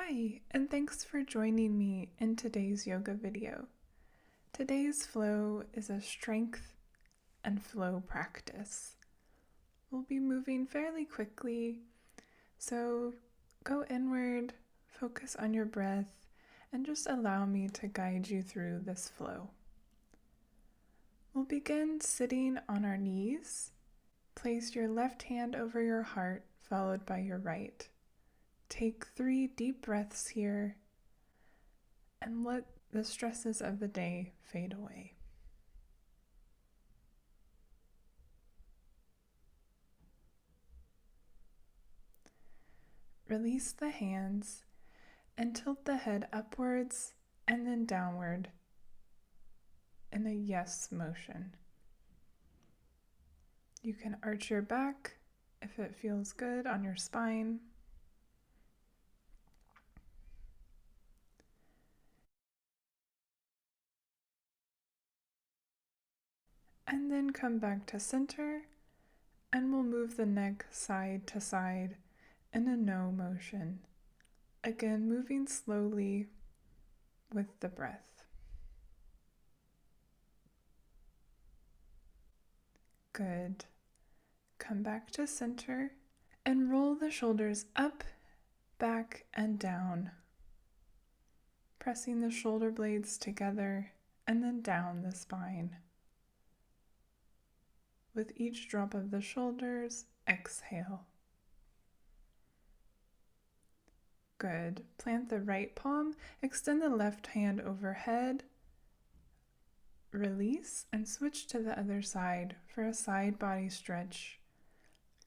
Hi, and thanks for joining me in today's yoga video. Today's flow is a strength and flow practice. We'll be moving fairly quickly, so go inward, focus on your breath, and just allow me to guide you through this flow. We'll begin sitting on our knees. Place your left hand over your heart, followed by your right. Take 3 deep breaths here and let the stresses of the day fade away. Release the hands and tilt the head upwards and then downward in a yes motion. You can arch your back if it feels good on your spine. And then come back to center, and we'll move the neck side to side in a no motion. Again, moving slowly with the breath. Good. Come back to center and roll the shoulders up, back, and down, pressing the shoulder blades together and then down the spine. With each drop of the shoulders, exhale. Good. Plant the right palm, extend the left hand overhead, release, and switch to the other side for a side body stretch.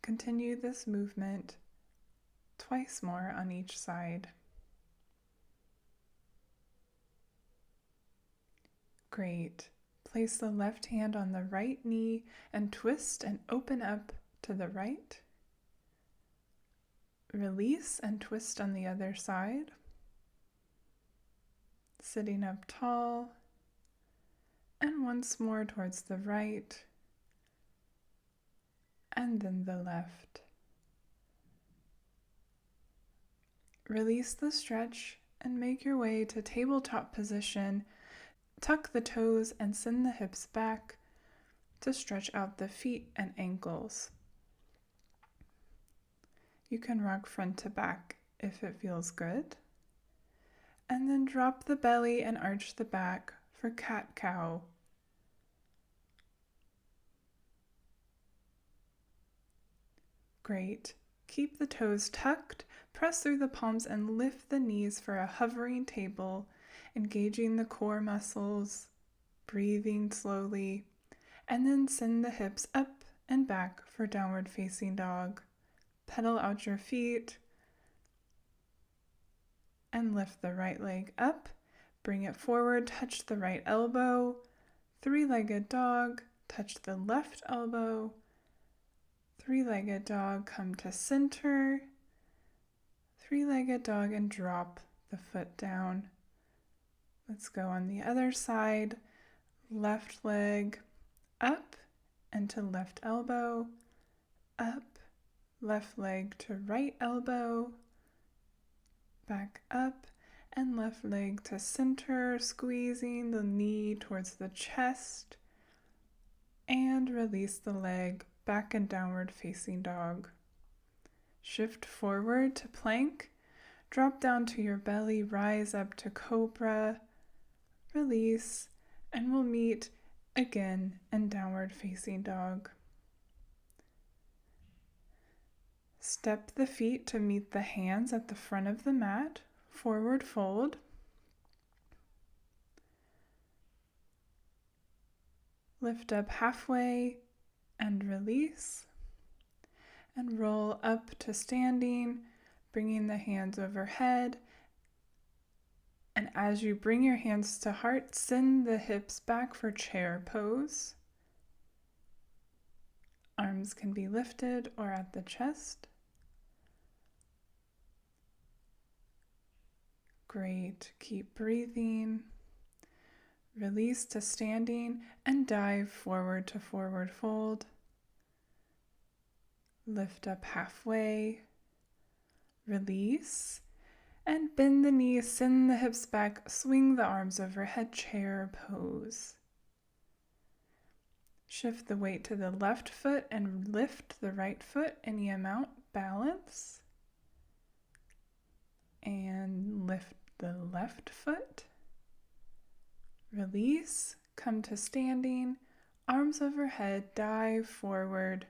Continue this movement twice more on each side. Great. Place the left hand on the right knee and twist and open up to the right. Release and twist on the other side. Sitting up tall. And once more towards the right. And then the left. Release the stretch and make your way to tabletop position. Tuck the toes and send the hips back to stretch out the feet and ankles. You can rock front to back if it feels good. And then drop the belly and arch the back for cat-cow. Great. Keep the toes tucked, press through the palms and lift the knees for a hovering table, engaging the core muscles, breathing slowly, and then send the hips up and back for downward facing dog. Pedal out your feet and lift the right leg up, bring it forward, touch the right elbow, 3-legged dog, touch the left elbow, 3-legged dog, come to center, 3-legged dog, and drop the foot down. Let's go on the other side. Left leg up and to left elbow, up, left leg to right elbow, back up, and left leg to center, squeezing the knee towards the chest, and release the leg back and downward facing dog. Shift forward to plank, drop down to your belly, rise up to cobra, release, and we'll meet again in downward facing dog. Step the feet to meet the hands at the front of the mat, forward fold. Lift up halfway and release. And roll up to standing, bringing the hands overhead. And as you bring your hands to heart, send the hips back for chair pose. Arms can be lifted or at the chest. Great. Keep breathing. Release to standing and dive forward to forward fold. Lift up halfway. Release. And bend the knees, send the hips back, swing the arms overhead, chair pose. Shift the weight to the left foot and lift the right foot any amount, balance. And lift the left foot. Release, come to standing, arms overhead, dive forward.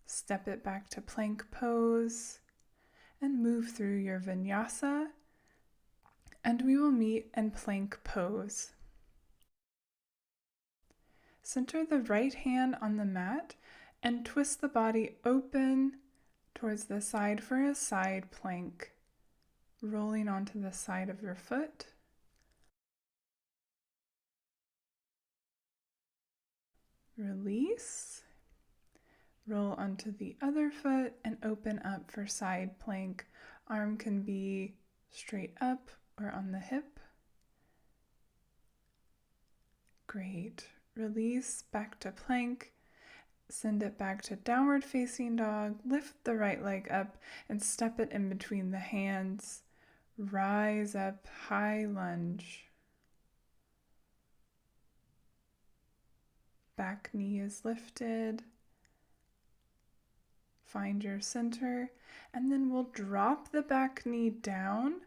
Step it back to plank pose and move through your vinyasa, and we will meet in plank pose. Center the right hand on the mat and twist the body open towards the side for a side plank, rolling onto the side of your foot. Release. Roll onto the other foot and open up for side plank. Arm can be straight up or on the hip. Great. Release back to plank. Send it back to downward facing dog. Lift the right leg up and step it in between the hands. Rise up, high lunge. Back knee is lifted. Find your center, and then we'll drop the back knee down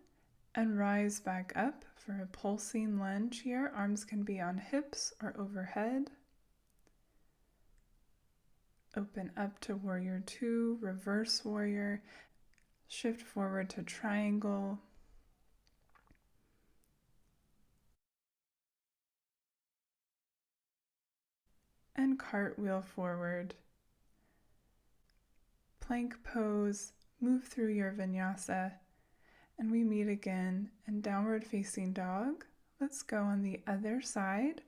and rise back up for a pulsing lunge here. Arms can be on hips or overhead. Open up to warrior two, reverse warrior. Shift forward to triangle. And cartwheel forward. Plank pose, move through your vinyasa, and we meet again in downward facing dog. Let's go on the other side.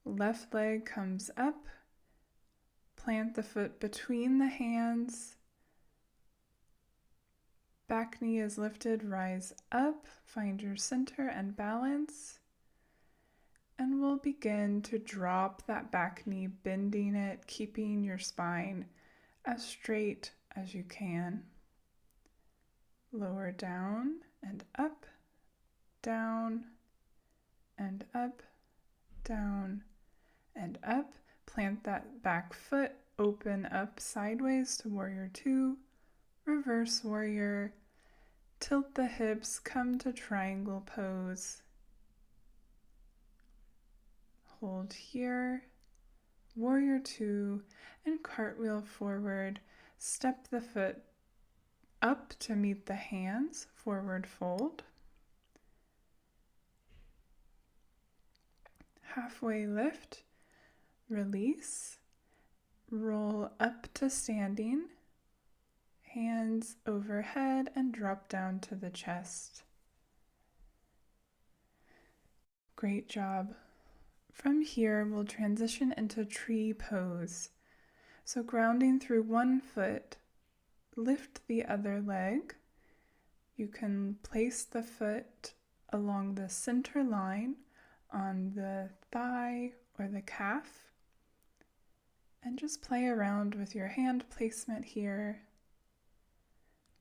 Left leg comes up, plant the foot between the hands, back knee is lifted, rise up, find your center and balance, and we'll begin to drop that back knee, bending it, keeping your spine as straight as you can. Lower down and up, down and up, down and up. Plant that back foot, open up sideways to warrior two, reverse warrior, tilt the hips, come to triangle pose. Hold here, warrior two, and cartwheel forward. Step the foot up to meet the hands, forward fold. Halfway lift, release, roll up to standing, hands overhead and drop down to the chest. Great job. From here, we'll transition into tree pose. So grounding through one foot, lift the other leg. You can place the foot along the center line on the thigh or the calf, and just play around with your hand placement here,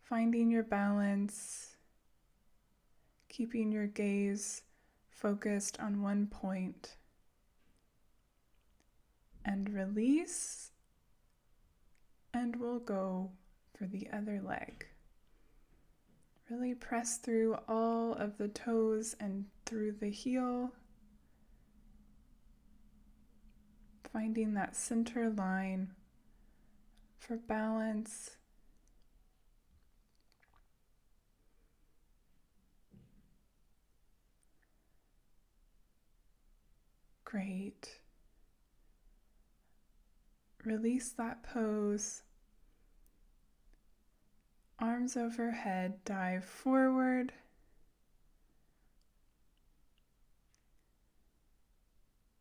finding your balance, keeping your gaze focused on one point. And release, and we'll go for the other leg. Really press through all of the toes and through the heel, finding that center line for balance. Great. Release that pose. Arms overhead, dive forward.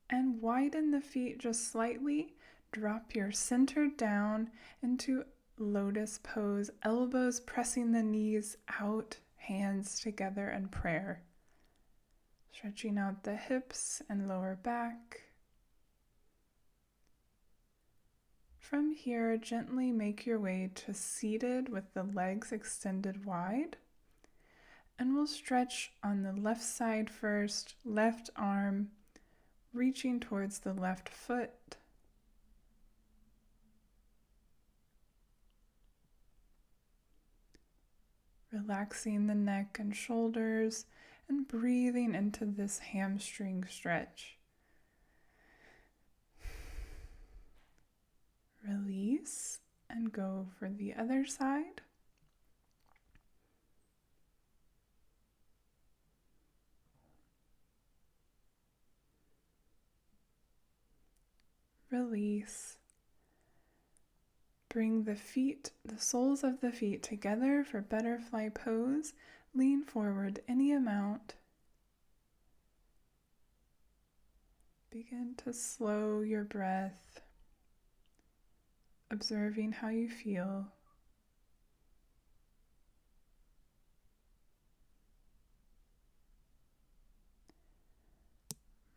And widen the feet just slightly. Drop your center down into lotus pose, elbows pressing the knees out, hands together in prayer. Stretching out the hips and lower back. From here, gently make your way to seated with the legs extended wide. And we'll stretch on the left side first, left arm, reaching towards the left foot. Relaxing the neck and shoulders and breathing into this hamstring stretch. Release and go for the other side. Release. Bring the feet, the soles of the feet together for butterfly pose. Lean forward any amount. Begin to slow your breath, observing how you feel.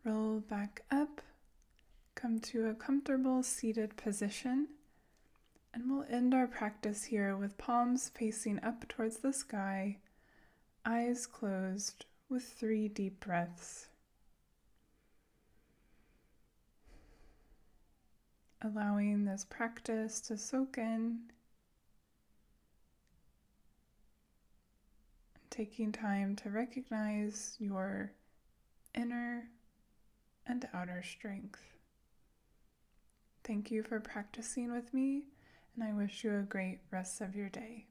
Roll back up, come to a comfortable seated position, and we'll end our practice here with palms facing up towards the sky, eyes closed, with 3 deep breaths. Allowing this practice to soak in, taking time to recognize your inner and outer strength. Thank you for practicing with me, and I wish you a great rest of your day.